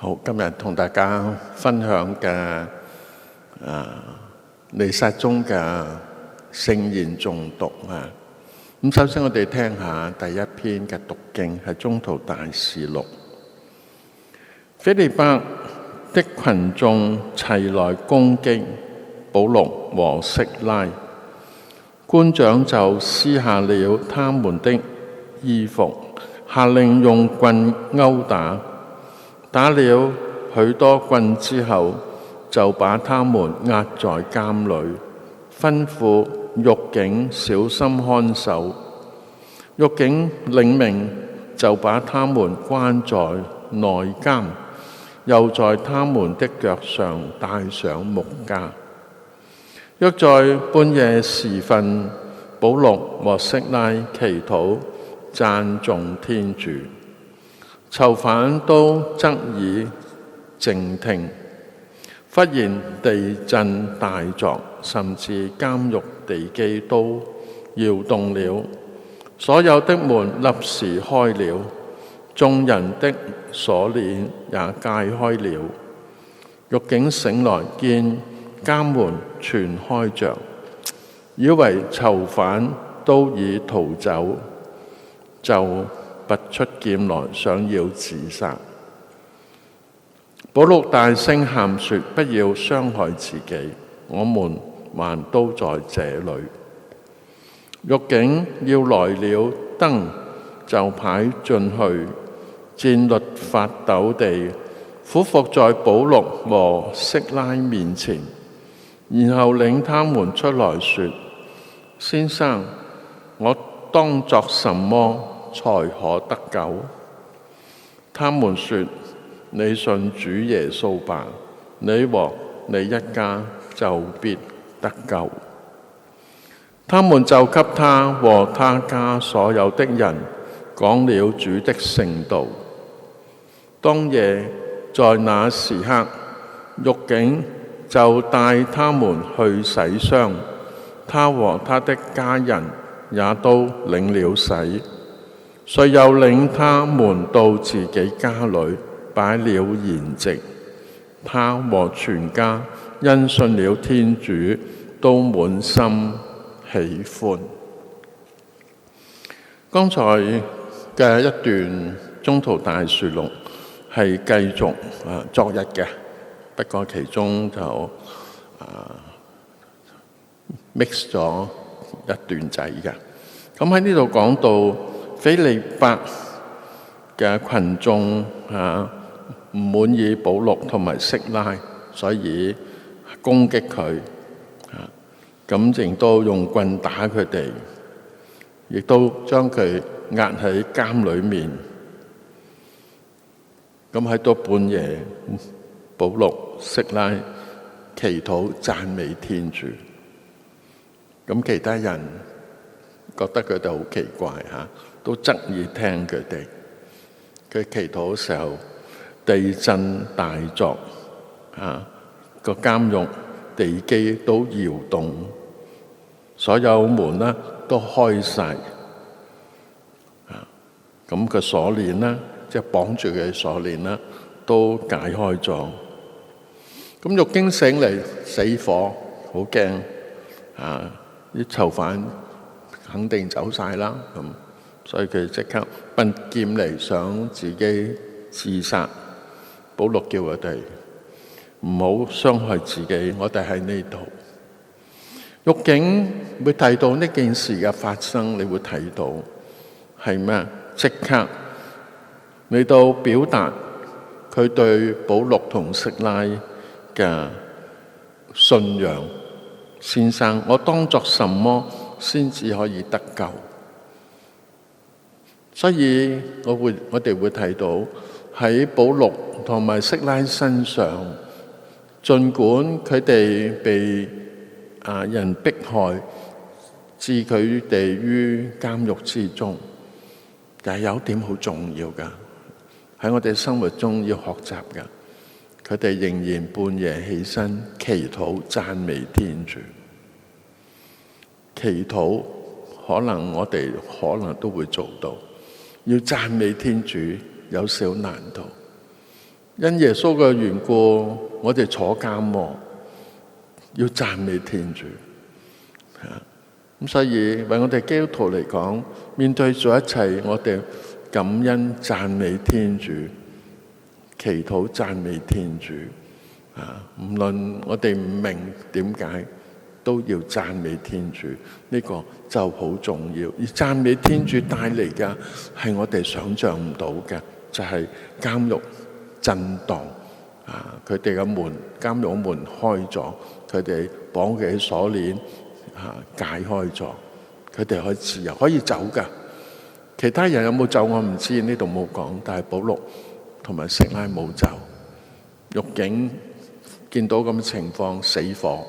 好，今日同大家分享嘅彌撒中嘅聖言誦讀啊。咁首先我哋聽下第一篇嘅讀經，係宗徒大事錄。腓利伯的群眾齊來攻擊保祿和息拉，官長就撕下了他們的衣服，下令用棍毆打。打了許多棍之後，就把他們押在監裏，吩咐獄警小心看守。獄警領命，就把他們關在內監，又在他們的腳上帶上木枷。約在半夜時分，保祿和息拉祈禱讚頌天主，囚犯都側耳靜聽。忽然地震大作，甚至監獄地基都搖動了，所有的門立時開了，眾人的鎖鏈也解開了。獄警醒來，見監門全開着，以為囚犯都已逃走，就拔出劍來，想要自殺。保祿大聲喊說：不要傷害自己，我們還都在這裏。獄警要來了燈，就派進去，戰慄發抖地俯伏在保祿和息拉面前，然後領他們出來說：先生，我當作什麼才可得救？他們說：你信主耶穌吧，你和你一家就必得救。他們就給他和他家所有的人講了主的聖道。當夜在那時刻，獄警就帶他們去洗傷，他和他的家人也都領了洗。遂又領他們到自己家裏擺了筵席，他和全家因信了天主，都滿心喜歡。剛才嘅一段宗徒大事錄係繼續昨日嘅，不過其中就mix 咗一段仔嘅。咁喺呢度講到腓利伯嘅群眾唔滿意保祿同埋息拉，所以攻擊佢，咁亦都用棍打佢哋，亦都將佢押喺監裏面。咁喺到半夜，保祿、息拉祈禱讚美天主。咁其他人覺得佢哋好奇怪都側耳聽佢哋。佢祈禱嘅時候，地震大作，個監獄地基都搖動，所有門都開晒，咁個鎖鏈啦，即係綁住嘅鎖鏈啦，都解開咗。咁獄警醒嚟，死火，好驚，啲囚犯肯定走晒啦，咁所以佢即刻拔劍嚟想自己自殺。保祿叫佢哋唔好傷害自己，我哋喺呢度。獄警會睇到呢件事嘅發生，你會睇到係咩？即刻嚟到表達佢對保祿同息拉嘅信仰。先生，我當作什麼先至可以得救？所以我哋會睇到喺保祿同埋息拉身上，儘管佢哋被人迫害，置佢哋於監獄之中，但係有點好重要㗎，喺我哋生活中要學習㗎。佢哋仍然半夜起身祈禱讚美天主。祈禱可能我哋都會做到，要讚美天主有少難度，因耶穌嘅緣故，我哋坐監喎，要讚美天主。咁所以為我哋基督徒嚟講，面對咗一切，我哋感恩讚美天主，祈禱讚美天主。無論我哋唔明點解，都要讚美天主，呢個就好重要。而讚美天主帶嚟嘅係我哋想象唔到嘅，就係監獄震盪，佢哋嘅監獄門開咗，佢哋綁嘅鎖鏈解開咗，佢哋可以自由，可以走噶。其他人有冇走我唔知，呢度冇講，但係保祿同埋色拉冇走。獄警見到咁嘅情況，死火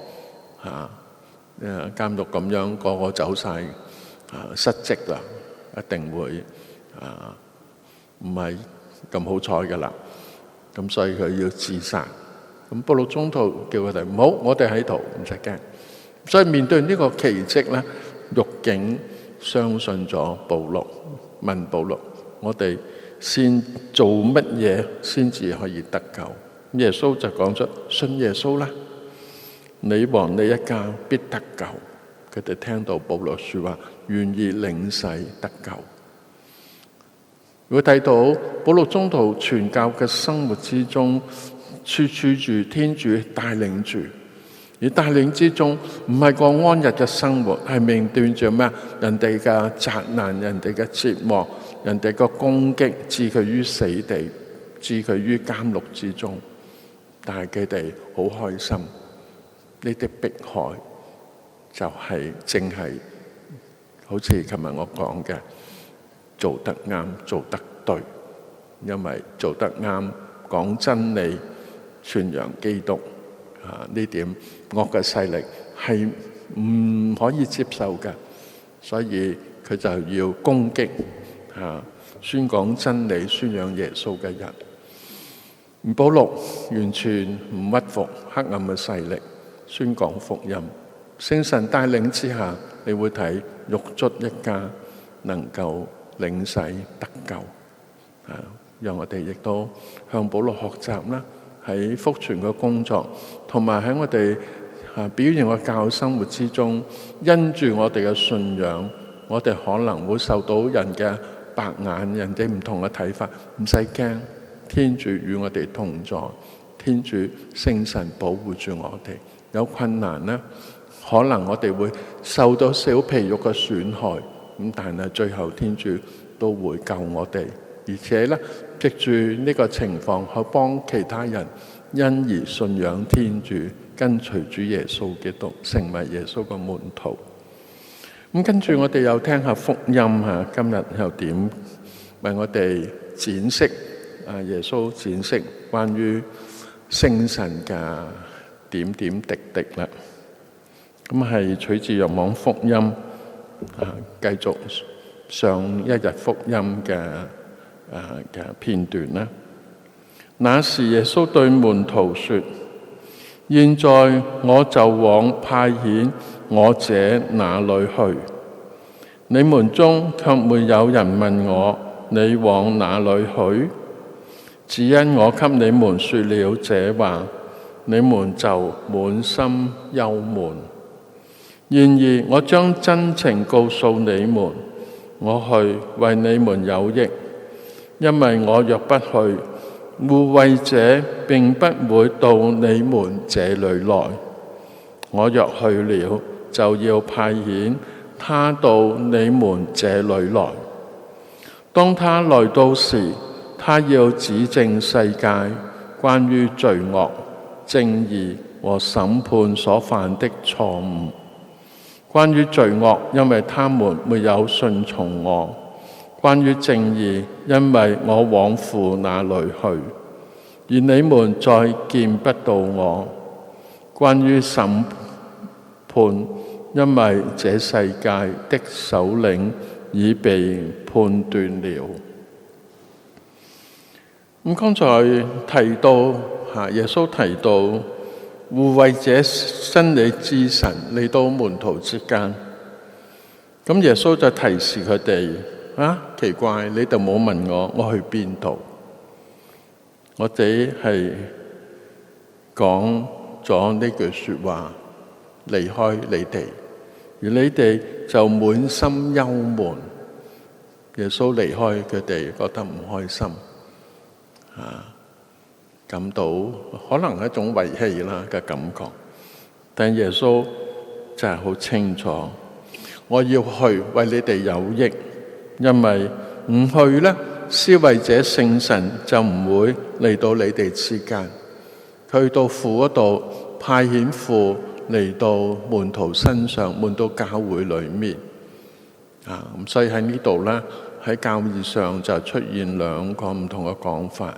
監獄咁樣個個走晒，失職啦，一定會唔係咁好彩噶啦。咁所以佢要自殺。咁保祿宗徒叫佢哋唔好，我哋喺度唔使驚。所以面對呢個奇蹟咧，獄警相信咗保祿，問保祿：我哋先做乜嘢先至可以得救？耶穌就講出：信耶穌啦，你和你一家必得救。佢哋聽到保祿說話，願意領洗得救。會睇到保祿宗徒傳教嘅生活之中，處處住天主帶領住，而帶領之中唔係個安逸嘅生活，係面對住咩？人哋嘅責難，人哋嘅折磨，人哋嘅攻擊，置佢於死地，置佢於監獄之中。但係佢哋好開心，呢啲迫害就係正係好似琴日我講嘅，做得啱，做得對。因為做得啱，講真理，傳揚基督，呢點惡嘅勢力係唔可以接受嘅，所以佢就要攻擊宣講真理、宣揚耶穌嘅人。保祿完全唔屈服黑暗嘅勢力，宣講福音。聖神帶領之下，你會睇獄卒一家能夠領洗得救。讓我哋亦都向保祿學習啦，喺福傳嘅工作，同埋喺我哋表現嘅教生活之中，因住我哋嘅信仰，我哋可能會受到人嘅白眼，人哋唔同嘅睇法，唔使驚。天主與我哋同在，天主聖神保護住我哋。有困難呢，可能我哋會受到小皮肉嘅損害，但係最後天主都會救我哋，而且呢，藉住呢個情況去幫其他人因而信仰天主，跟隨主耶穌基督，成為耶穌嘅門徒。跟住我哋又聽下福音吓，今日又點為我哋展釋耶穌展釋關於聖神嘅點點滴滴啦。咁係取自若望福音，繼續上一日福音嘅片段啦。那時耶穌對門徒說：現在我就往派遣我者那裏去，你們中卻沒有人問我：你往哪裏去？只因我給你們說了這話，你們就滿心憂悶。然而我將真情告訴你們，我去為你們有益，因為我若不去，護慰者並不會到你們這裏來。我若去了，就要派遣他到你們這裏來。當他來到時，他要指證世界關於罪惡、正義和審判所犯的錯誤。關於罪惡，因為他們沒有順從我；關於正義，因為我往父那裏去，而你們再見不到我；關於審判，因為這世界的首領已被判斷了。剛才提到耶穌提到護慰者真理之神嚟到門徒之間，咁耶穌就提示佢哋：奇怪，你哋冇問我去邊度？我哋係講咗呢句說話，離開你哋，而你哋就滿心憂悶。耶穌離開佢哋，覺得唔開心，感到可能係一種遺棄啦嘅感覺。但耶穌就係好清楚，我要去為你哋有益，因為唔去呢，施惠者聖神就唔會嚟到你哋之間。去到父嗰度派遣父嚟到門徒身上，門到教會裏面。咁所以喺呢度呢，喺教義上就出現兩個唔同嘅講法，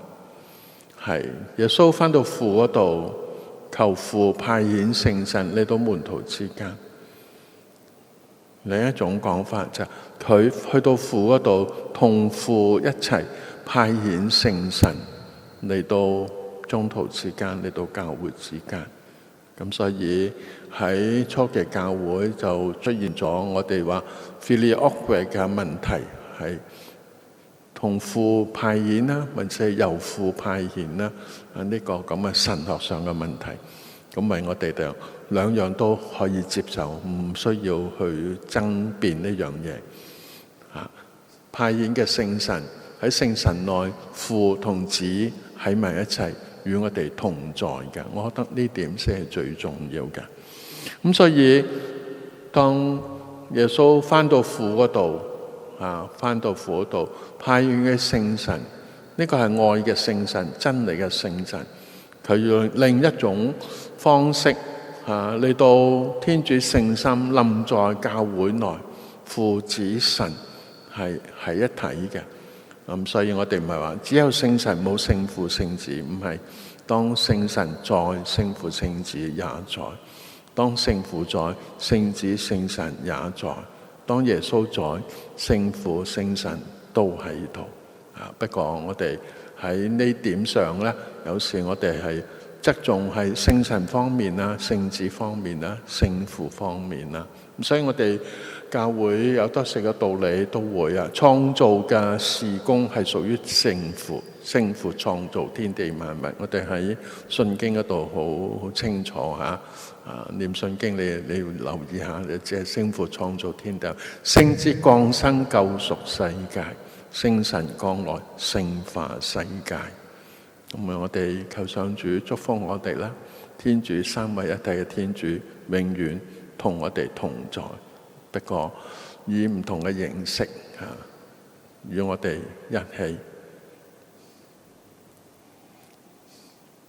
係耶穌返到父嗰度，求父派遣聖神嚟到門徒之間。另一種講法就係佢去到父嗰度，同父一齊派遣聖神嚟到宗徒之間，嚟到教會之間。咁所以喺初期教會就出現咗我哋話 filioque 嘅問題，係同父派遣啦，或者係由父派遣啦，呢個咁嘅神學上嘅問題。咁咪我哋就兩樣都可以接受，唔需要去爭辯呢樣嘢。派遣嘅聖神喺聖神內，父同子喺埋一齊，與我哋同在嘅。我覺得呢點先係最重要嘅。咁所以當耶穌返到父嗰度，返到父嗰度派遣嘅聖神，呢個係愛嘅聖神，真理嘅聖神。佢用另一種方式嚟到天主聖心臨在教會內，父子神係一體嘅。咁所以我哋唔係話只有聖神冇聖父聖子，唔係。當聖神在，聖父聖子也在；當聖父在，聖子聖神也在；當耶穌在，聖父聖神都喺度。不過我哋喺呢點上呢，有時我哋係側重係聖神方面啦、聖子方面啦、聖父方面啦。咁所以我哋教會有多時嘅道理都會創造嘅事工係屬於聖父，聖父創造天地萬物。我哋喺信經嗰度好清楚念信經你要留意下，你即係聖父創造天地，聖子降生救贖世界，聖神降來聖化世界。咁我哋求上主祝福我哋啦，天主三位一體嘅天主永遠同我哋同在，不過以唔同嘅形式與我哋一起